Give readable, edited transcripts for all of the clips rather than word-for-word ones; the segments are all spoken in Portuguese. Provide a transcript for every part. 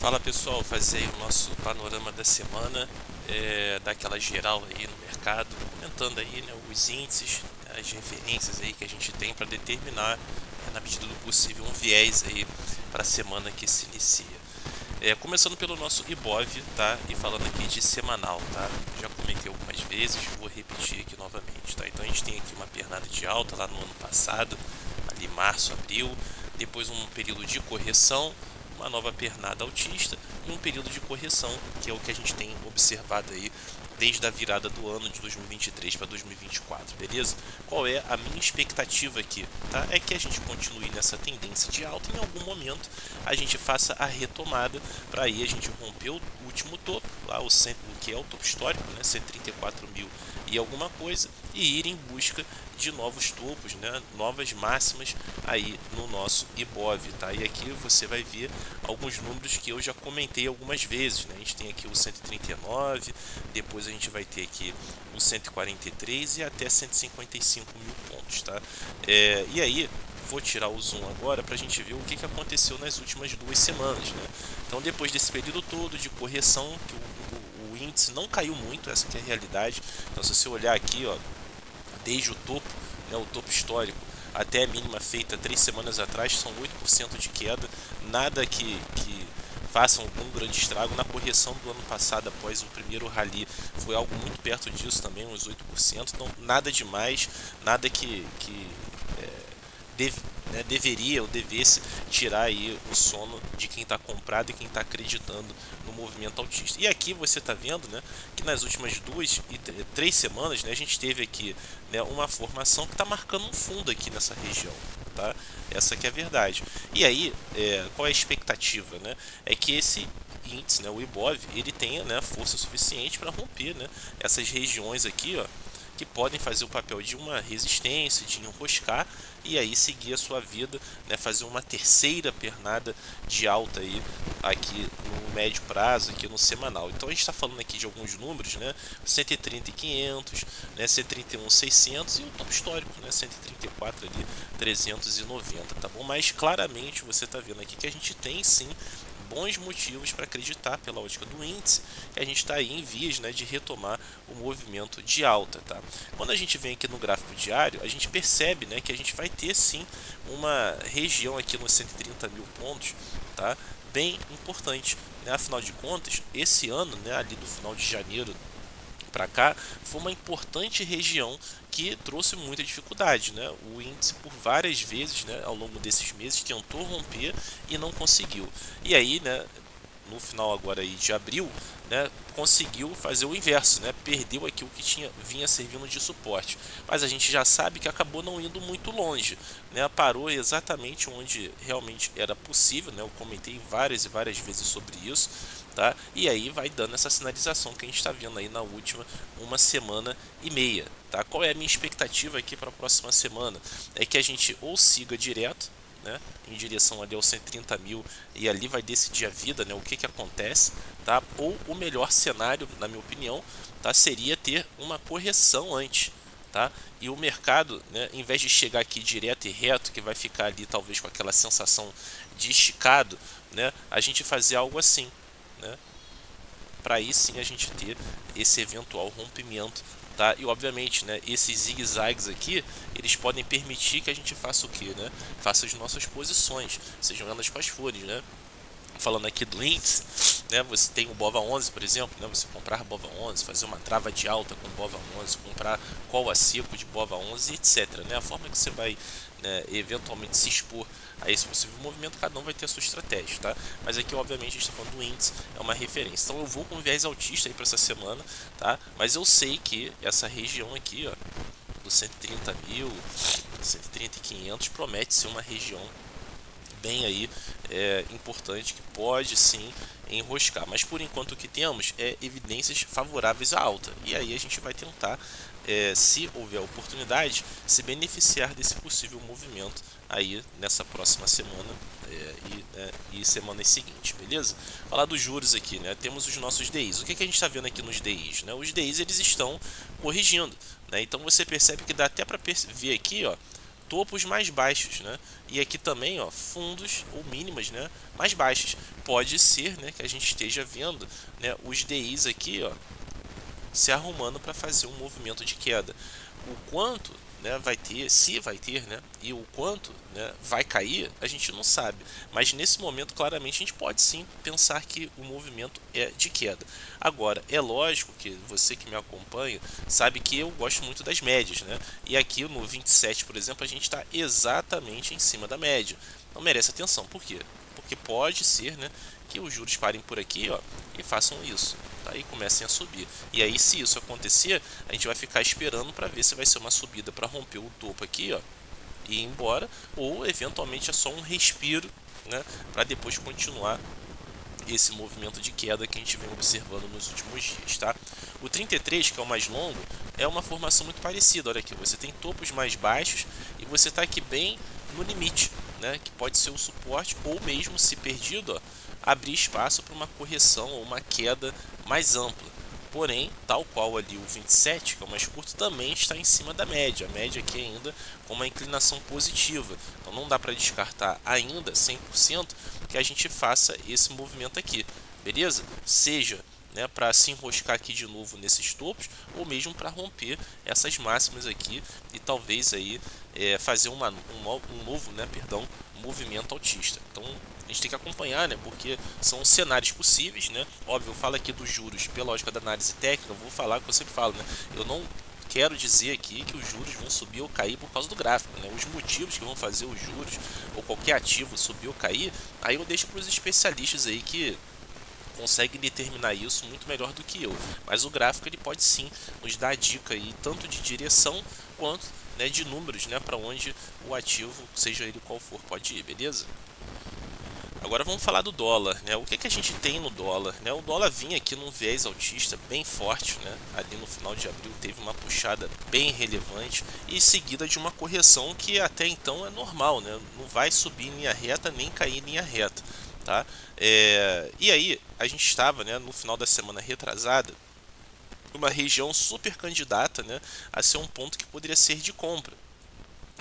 Fala pessoal, fazer aí o nosso panorama da semana, dar aquela geral aí no mercado, comentando aí, né, os índices, as referências aí que a gente tem para determinar, na medida do possível, um viés aí para a semana que se inicia. Começando pelo nosso Ibov, tá? E falando aqui de semanal, tá? Já comentei algumas vezes, vou repetir aqui novamente, tá? Então a gente tem aqui uma pernada de alta lá no ano passado, ali março, abril, depois um período de correção, uma nova pernada altista e um período de correção, que é o que a gente tem observado aí desde a virada do ano de 2023 para 2024, beleza? Qual é a minha expectativa aqui, tá? É que a gente continue nessa tendência de alta e em algum momento a gente faça a retomada para aí a gente romper o último topo, lá o que é o topo histórico, né, 134 mil e alguma coisa, e ir em busca de novos topos, né, novas máximas aí no nosso Ibov, tá? E aqui você vai ver alguns números que eu já comentei algumas vezes, né? A gente tem aqui o 139, depois a gente vai ter aqui o 143 e até 155 mil pontos, tá? E aí vou tirar o zoom agora para a gente ver o que aconteceu nas últimas 2 semanas, né? Então depois desse período todo de correção, que o índice não caiu muito, essa que é a realidade. Então se você olhar aqui, ó, desde o topo, né, o topo histórico, até a mínima feita 3 semanas atrás, são 8% de queda, nada que faça algum grande estrago. Na correção do ano passado, após o primeiro rally, foi algo muito perto disso também, uns 8%, então nada demais, nada que deveria ou devesse tirar aí o sono de quem está comprado e quem está acreditando no movimento altista. E aqui você está vendo, né, que nas últimas 2 e 3 semanas, né, a gente teve aqui, né, uma formação que está marcando um fundo aqui nessa região. Tá? Essa que é a verdade. E aí, qual é a expectativa? Né? É que esse índice, né, o Ibov, ele tenha, né, força suficiente para romper, né, essas regiões aqui, ó, que podem fazer o papel de uma resistência, de enroscar e aí seguir a sua vida, né, fazer uma terceira pernada de alta aí aqui no médio prazo, aqui no semanal. Então a gente está falando aqui de alguns números, né, 130.500, né, 131.600 e o topo histórico, né, 134 ali, 390, tá bom? Mas claramente você está vendo aqui que a gente tem sim bons motivos para acreditar, pela ótica do índice, que a gente está aí em vias, né, de retomar o movimento de alta. Tá? Quando a gente vem aqui no gráfico diário, a gente percebe, né, que a gente vai ter sim uma região aqui nos 130 mil pontos, tá? Bem importante. Né? Afinal de contas, esse ano, né, ali do final de janeiro para cá, foi uma importante região que trouxe muita dificuldade, né? O índice por várias vezes, né, ao longo desses meses tentou romper e não conseguiu. E aí, né, no final agora aí de abril, né, conseguiu fazer o inverso, né, perdeu aqui o que vinha servindo de suporte, mas a gente já sabe que acabou não indo muito longe, né, parou exatamente onde realmente era possível, né, eu comentei várias e várias vezes sobre isso, tá, e aí vai dando essa sinalização que a gente está vendo aí na última 1 semana e meia, tá. Qual é a minha expectativa aqui para a próxima semana? É que a gente ou siga direto, né, em direção ali aos 130 mil e ali vai decidir a vida, né, o que acontece, tá? Ou o melhor cenário, na minha opinião, tá, seria ter uma correção antes, tá? E o mercado, né, em vez de chegar aqui direto e reto, que vai ficar ali talvez com aquela sensação de esticado, né, a gente fazer algo assim, né? Para aí sim a gente ter esse eventual rompimento, tá? E obviamente, né, esses zigue-zagues aqui, eles podem permitir que a gente faça o que, né? Faça as nossas posições, sejam elas quais forem, né? Falando aqui do índice, né, você tem o BOVA11, por exemplo, né, você comprar BOVA11, fazer uma trava de alta com BOVA11, comprar call a seco de BOVA11, etc. Né, a forma que você vai, né, eventualmente se expor a esse possível movimento, cada um vai ter a sua estratégia, tá? Mas aqui, obviamente, a gente está falando do índice, é uma referência. Então eu vou com viés altista aí para essa semana, tá? Mas eu sei que essa região aqui, ó, dos 130 mil, 130 e 500, promete ser uma região bem aí importante que pode sim enroscar, mas por enquanto o que temos é evidências favoráveis à alta, e aí a gente vai tentar, se houver oportunidade, se beneficiar desse possível movimento aí nessa próxima semana e semanas seguintes, beleza? Falar dos juros aqui, né? Temos os nossos DIs. O que a gente está vendo aqui nos DIs, né? Os DIs eles estão corrigindo, né? Então você percebe que dá até para ver aqui, ó, topos mais baixos, né? E aqui também, ó, fundos ou mínimas, né, mais baixas. Pode ser, né, que a gente esteja vendo, né, os DIs aqui, ó, se arrumando para fazer um movimento de queda. O quanto, né, vai ter, se vai ter, né, e o quanto, né, vai cair, a gente não sabe. Mas nesse momento, claramente, a gente pode sim pensar que o movimento é de queda. Agora, é lógico que você que me acompanha sabe que eu gosto muito das médias, né? E aqui no 27, por exemplo, a gente está exatamente em cima da média. Não merece atenção. Por quê? Porque pode ser, né, que os juros parem por aqui, ó, e façam isso, tá? E comecem a subir. E aí, se isso acontecer, a gente vai ficar esperando para ver se vai ser uma subida para romper o topo aqui, ó, e ir embora, ou eventualmente é só um respiro, né, para depois continuar esse movimento de queda que a gente vem observando nos últimos dias, tá? O 33, que é o mais longo, é uma formação muito parecida. Olha aqui, você tem topos mais baixos e você está aqui bem no limite, né, que pode ser o suporte ou mesmo, se perdido, ó, abrir espaço para uma correção ou uma queda mais ampla. Porém, tal qual ali o 27, que é o mais curto, também está em cima da média. A média aqui ainda com uma inclinação positiva. Então não dá para descartar ainda 100% que a gente faça esse movimento aqui. Beleza? Seja, né, para se enroscar aqui de novo nesses topos, ou mesmo para romper essas máximas aqui e talvez aí fazer um novo, né, movimento altista. Então a gente tem que acompanhar, né, porque são cenários possíveis, né? Óbvio, eu falo aqui dos juros pela lógica da análise técnica, eu vou falar o que eu sempre falo, né? Eu não quero dizer aqui que os juros vão subir ou cair por causa do gráfico, né? Os motivos que vão fazer os juros ou qualquer ativo subir ou cair, aí eu deixo para os especialistas aí que consegue determinar isso muito melhor do que eu. Mas o gráfico ele pode sim nos dar dica aí, tanto de direção quanto, né, de números, né, para onde o ativo, seja ele qual for, pode ir, beleza? Agora vamos falar do dólar, né? O que que a gente tem no dólar, né? O dólar vinha aqui num viés altista bem forte, né? Ali no final de abril teve uma puxada bem relevante e seguida de uma correção que até então é normal, né? Não vai subir em linha reta nem cair em linha reta, tá? E aí a gente estava, né, no final da semana retrasada, uma região super candidata, né, a ser um ponto que poderia ser de compra,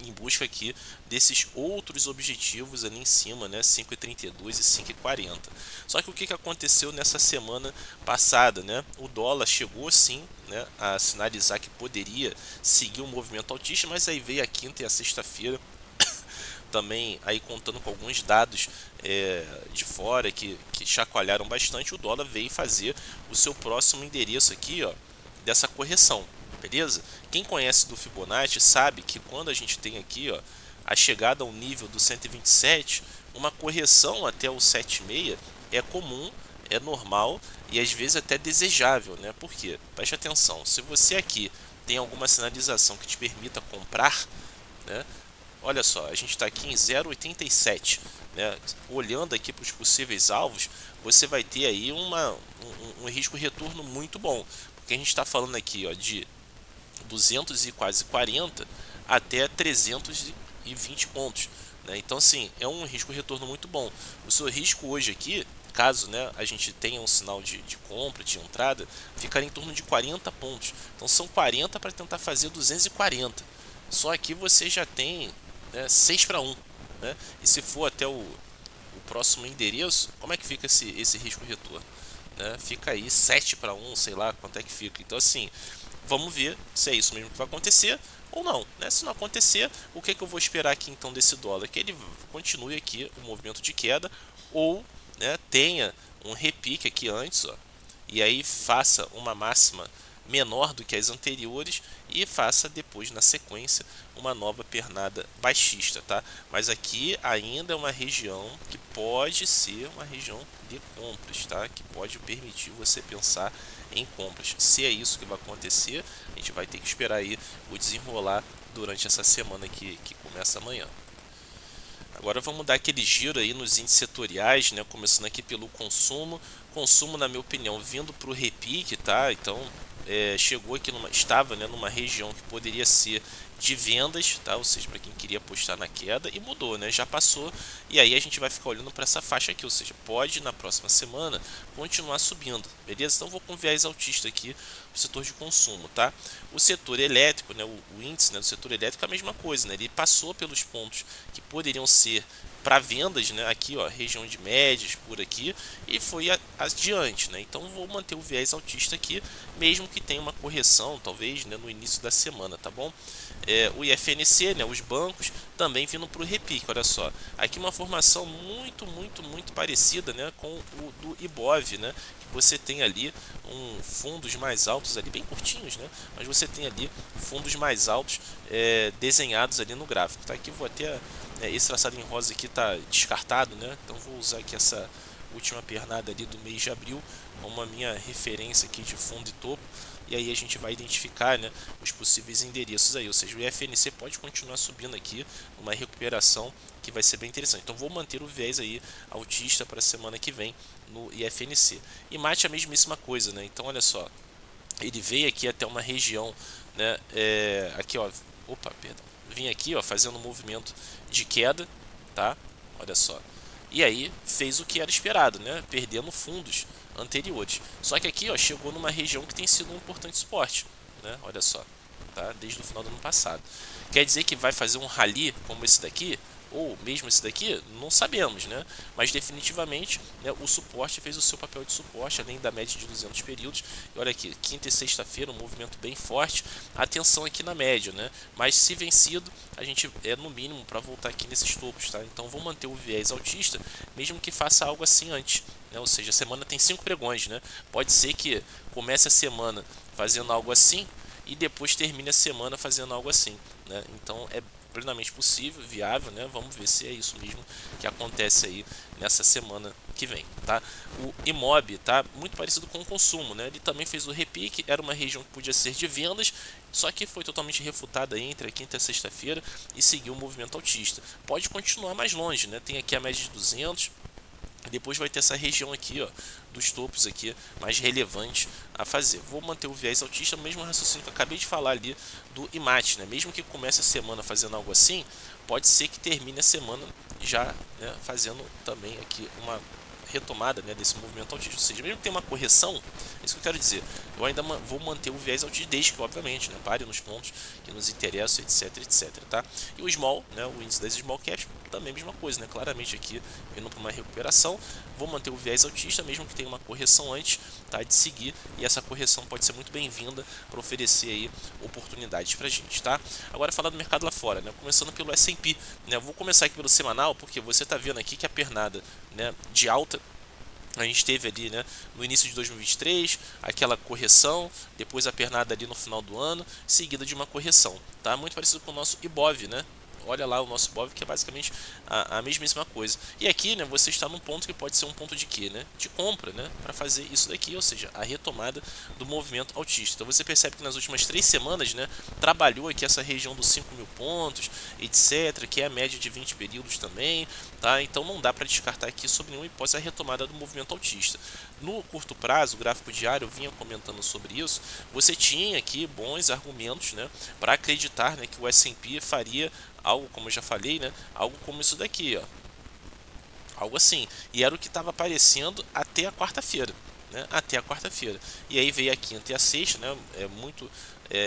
em busca aqui desses outros objetivos ali em cima, né, 5,32 e 5,40. Só que o que que aconteceu nessa semana passada, né? O dólar chegou sim, né, a sinalizar que poderia seguir um movimento altista, mas aí veio a quinta e a sexta-feira também aí contando com alguns dados de fora que chacoalharam bastante. O dólar veio fazer o seu próximo endereço aqui, ó, dessa correção. Beleza? Quem conhece do Fibonacci sabe que quando a gente tem aqui, ó, a chegada ao nível do 127, uma correção até o 76 é comum, é normal e às vezes até desejável, né? Por quê? Preste atenção, se você aqui tem alguma sinalização que te permita comprar, né? Olha só, a gente está aqui em 0,87, né? Olhando aqui para os possíveis alvos, você vai ter aí um risco retorno muito bom, porque a gente está falando aqui, ó, de 200 e quase 40 até 320 pontos, né? Então assim, é um risco retorno muito bom. O seu risco hoje aqui, caso, né, a gente tenha um sinal de compra, de entrada, ficaria em torno de 40 pontos. Então são 40 para tentar fazer 240. Só aqui você já tem, né, 6 para 1, né? E se for até o próximo endereço, como é que fica esse risco retorno, né? Fica aí 7 para 1, sei lá quanto é que fica. Então assim, vamos ver se é isso mesmo que vai acontecer ou não, né? Se não acontecer, o que que eu vou esperar aqui então desse dólar? Que ele continue aqui o movimento de queda ou, né, tenha um repique aqui antes, ó, e aí faça uma máxima menor do que as anteriores e faça depois na sequência uma nova pernada baixista, tá? Mas aqui ainda é uma região que pode ser uma região de compras, tá? Que pode permitir você pensar em compras. Se é isso que vai acontecer, a gente vai ter que esperar aí o desenrolar durante essa semana que começa amanhã. Agora vamos dar aquele giro aí nos índices setoriais, né? Começando aqui pelo consumo. Consumo, na minha opinião, vindo para o repique, tá? Então chegou aqui estava, né, numa região que poderia ser de vendas, tá? Ou seja, para quem queria apostar na queda, e mudou, né? Já passou, e aí a gente vai ficar olhando para essa faixa aqui, ou seja, pode na próxima semana continuar subindo, beleza? Então vou com viés altista aqui o setor de consumo, tá? O setor elétrico, né, o índice, né, do setor elétrico é a mesma coisa, né? Ele passou pelos pontos que poderiam ser para vendas, né, aqui ó, região de médias por aqui, e foi adiante, né? Então vou manter o viés altista aqui, mesmo que tenha uma correção, talvez, né, no início da semana, tá bom? O IFNC, né, os bancos, também vindo para o repique, olha só. Aqui uma formação muito parecida, né, com o do Ibov, né? Você tem ali fundos mais altos ali, bem curtinhos, né? Mas você tem ali fundos mais altos desenhados ali no gráfico, tá? Aqui vou até esse traçado em rosa aqui está descartado, né? Então vou usar aqui essa última pernada ali do mês de abril como a minha referência aqui de fundo e topo, e aí a gente vai identificar, né, os possíveis endereços aí, ou seja, o IFNC pode continuar subindo aqui, uma recuperação que vai ser bem interessante. Então vou manter o viés aí altista para a semana que vem no IFNC. E mate a mesmíssima coisa, né? Então olha só, ele veio aqui até uma região, né, aqui ó, opa, perdão, vim aqui ó, fazendo um movimento de queda, tá? Olha só. E aí fez o que era esperado, né? Perdendo fundos anteriores. Só que aqui ó, chegou numa região que tem sido um importante suporte, né? Olha só, tá? Desde o final do ano passado. Quer dizer que vai fazer um rally como esse daqui? Ou mesmo esse daqui, não sabemos, né? Mas definitivamente, né, o suporte fez o seu papel de suporte, além da média de 200 períodos. E olha aqui, quinta e sexta-feira, um movimento bem forte. Atenção aqui na média, né? Mas se vencido, a gente no mínimo para voltar aqui nesses topos, tá? Então vou manter o viés altista, mesmo que faça algo assim antes, né? Ou seja, a semana tem 5 pregões, né? Pode ser que comece a semana fazendo algo assim e depois termine a semana fazendo algo assim, né? Então é plenamente possível, viável, né? Vamos ver se é isso mesmo que acontece aí nessa semana que vem, tá? O Imob tá muito parecido com o consumo, né? Ele também fez o repique, era uma região que podia ser de vendas, só que foi totalmente refutada entre a quinta e a sexta-feira e seguiu o movimento altista. Pode continuar mais longe, né? Tem aqui a média de 200. Depois vai ter essa região aqui, ó, dos topos aqui mais relevante a fazer. Vou manter o viés altista, no mesmo raciocínio que eu acabei de falar ali do IMAT, né? Mesmo que comece a semana fazendo algo assim, pode ser que termine a semana já, né, fazendo também aqui uma retomada, né, desse movimento altista. Ou seja, mesmo que tenha uma correção, é isso que eu quero dizer, eu ainda vou manter o viés altista, desde que, obviamente, né, pare nos pontos que nos interessam, etc, tá? E o small, né, o índice das small caps, também a mesma coisa, né? Claramente aqui vindo para uma recuperação, vou manter o viés altista, mesmo que tenha uma correção antes, tá, de seguir, e essa correção pode ser muito bem-vinda para oferecer aí oportunidades para a gente, tá? Agora falar do mercado lá fora, né? Começando pelo S&P, né? Vou começar aqui pelo semanal, porque você está vendo aqui que a pernada, né, de alta a gente teve ali, né, no início de 2023, aquela correção, depois a pernada ali no final do ano, seguida de uma correção, tá? Muito parecido com o nosso Ibov, né? Olha lá o nosso Ibov, que é basicamente a mesmíssima coisa. E aqui, né, você está num ponto que pode ser um ponto de quê, né? De compra, né? Para fazer isso daqui, ou seja, a retomada do movimento altista. Então você percebe que nas últimas 3 semanas, né, trabalhou aqui essa região dos 5.000 pontos, etc, que é a média de 20 períodos também, tá? Então não dá para descartar aqui sob nenhuma hipótese a retomada do movimento altista. No curto prazo, o gráfico diário, eu vinha comentando sobre isso, você tinha aqui bons argumentos, né, para acreditar, né, que o S&P faria algo, como eu já falei, né, algo como isso daqui, ó, algo assim, e era o que estava aparecendo até a quarta-feira, né, até a quarta-feira, e aí veio a quinta e a sexta, né, muito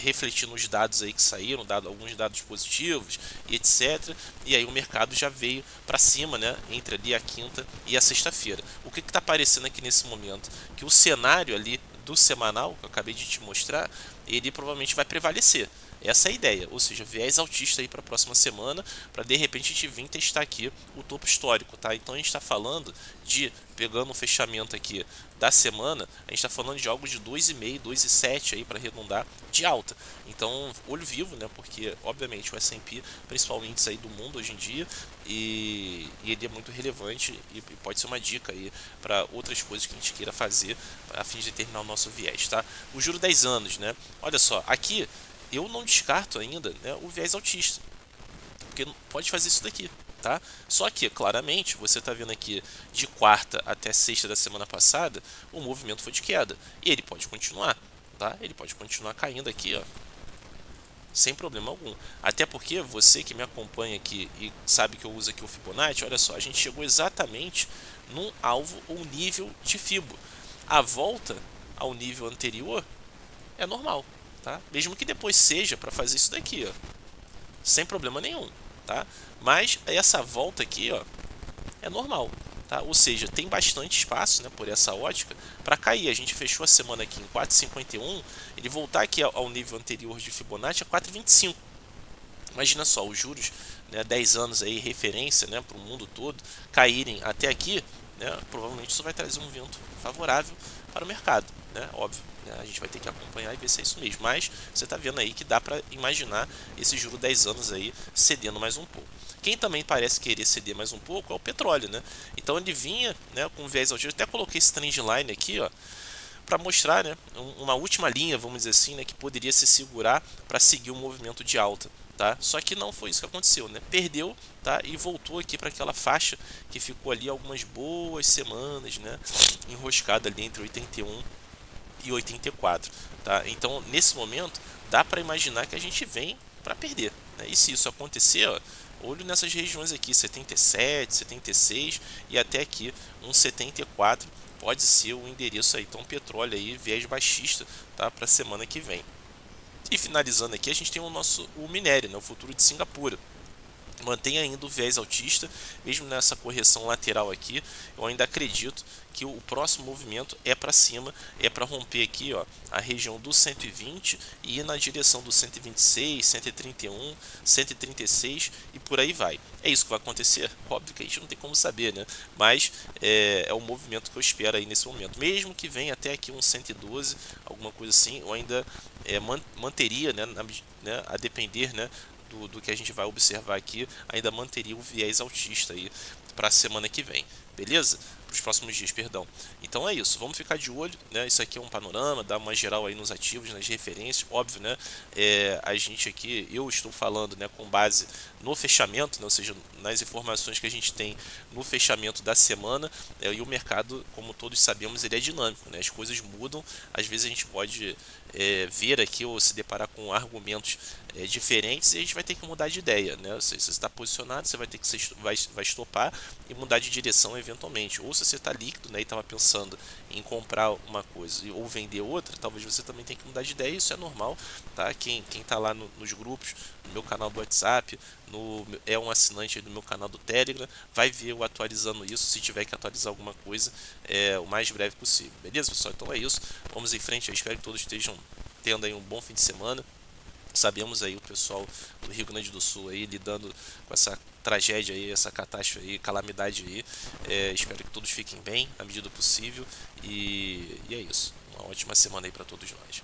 refletindo os dados aí que saíram, alguns dados positivos e etc, e aí o mercado já veio para cima, né, entre ali a quinta e a sexta-feira. O que está aparecendo aqui nesse momento? Que o cenário ali do semanal, que eu acabei de te mostrar, ele provavelmente vai prevalecer. Essa é a ideia, ou seja, viés altista aí para a próxima semana, para de repente a gente vir testar aqui o topo histórico, tá? Então a gente está falando de, pegando o fechamento aqui da semana, a gente está falando de algo de 2,5, 2,7 aí para arredondar de alta. Então, olho vivo, né? Porque obviamente o S&P, principal índice aí do mundo hoje em dia, e ele é muito relevante e pode ser uma dica aí para outras coisas que a gente queira fazer a fim de determinar o nosso viés, tá? O juro 10 anos, né? Olha só, aqui eu não descarto ainda, né, o viés altista, porque pode fazer isso daqui, tá? Só que, claramente, você está vendo aqui de quarta até sexta da semana passada, o movimento foi de queda, e ele pode continuar, tá? Ele pode continuar caindo aqui, ó, sem problema algum. Até porque você que me acompanha aqui e sabe que eu uso aqui o Fibonacci, olha só, a gente chegou exatamente num alvo ou nível de Fibo. A volta ao nível anterior é normal, tá? Mesmo que depois seja para fazer isso daqui, ó, sem problema nenhum, tá? Mas essa volta aqui, ó, é normal, tá? Ou seja, tem bastante espaço, né, por essa ótica para cair. A gente fechou a semana aqui em 4,51, ele voltar aqui ao nível anterior de Fibonacci é 4,25. Imagina só, os juros, né, 10 anos aí, referência, né, para o mundo todo, caírem até aqui, né, provavelmente isso vai trazer um vento favorável para o mercado, né, óbvio. Né, a gente vai ter que acompanhar e ver se é isso mesmo, mas você está vendo aí que dá para imaginar esse juro 10 anos aí cedendo mais um pouco. Quem também parece querer ceder mais um pouco é o petróleo, né? Então ele vinha, né, com viés altista. Até coloquei esse trendline aqui, ó, para mostrar, né, uma última linha, vamos dizer assim, né, que poderia se segurar para seguir o movimento de alta. Tá? Só que não foi isso que aconteceu, né? Perdeu, tá? E voltou aqui para aquela faixa que ficou ali algumas boas semanas, né? Enroscada ali entre 81 e 84, tá? Então, nesse momento, dá para imaginar que a gente vem para perder, né? E se isso acontecer, ó, olho nessas regiões aqui, 77, 76 e até aqui um 74 pode ser o endereço aí. Então, petróleo aí, viés baixista, tá? Para a semana que vem. E finalizando aqui, a gente tem o minério, né, o futuro de Singapura. Mantém ainda o viés altista, mesmo nessa correção lateral aqui, eu ainda acredito que o próximo movimento é para cima, é para romper aqui, ó, a região do 120 e ir na direção do 126, 131, 136 e por aí vai. É isso que vai acontecer? Óbvio que a gente não tem como saber, né? Mas é o movimento que eu espero aí nesse momento. Mesmo que venha até aqui um 112, alguma coisa assim, eu ainda manteria, né, a depender, né, do que a gente vai observar aqui, ainda manteria o viés altista aí para a semana que vem, beleza? Para os próximos dias, perdão. Então é isso, vamos ficar de olho, né? Isso aqui é um panorama, dá uma geral aí nos ativos, nas referências, óbvio, né? A gente aqui, eu estou falando, né, com base no fechamento, né, ou seja, nas informações que a gente tem no fechamento da semana, e o mercado, como todos sabemos, ele é dinâmico, né? As coisas mudam, às vezes a gente pode ver aqui ou se deparar com argumentos diferentes e a gente vai ter que mudar de ideia, né? Se você está posicionado, você vai ter que vai estopar e mudar de direção eventualmente. Ou se você está líquido, né, e estava pensando em comprar uma coisa ou vender outra, talvez você também tenha que mudar de ideia. Isso é normal, tá? Quem está lá nos grupos, no meu canal do WhatsApp, é um assinante do meu canal do Telegram, vai ver eu atualizando isso, se tiver que atualizar alguma coisa, o mais breve possível. Beleza, pessoal? Então é isso. Vamos em frente. Eu espero que todos estejam tendo aí um bom fim de semana. Sabemos aí o pessoal do Rio Grande do Sul aí lidando com essa tragédia aí, essa catástrofe aí, calamidade aí. Espero que todos fiquem bem na medida do possível e é isso. Uma ótima semana aí para todos nós.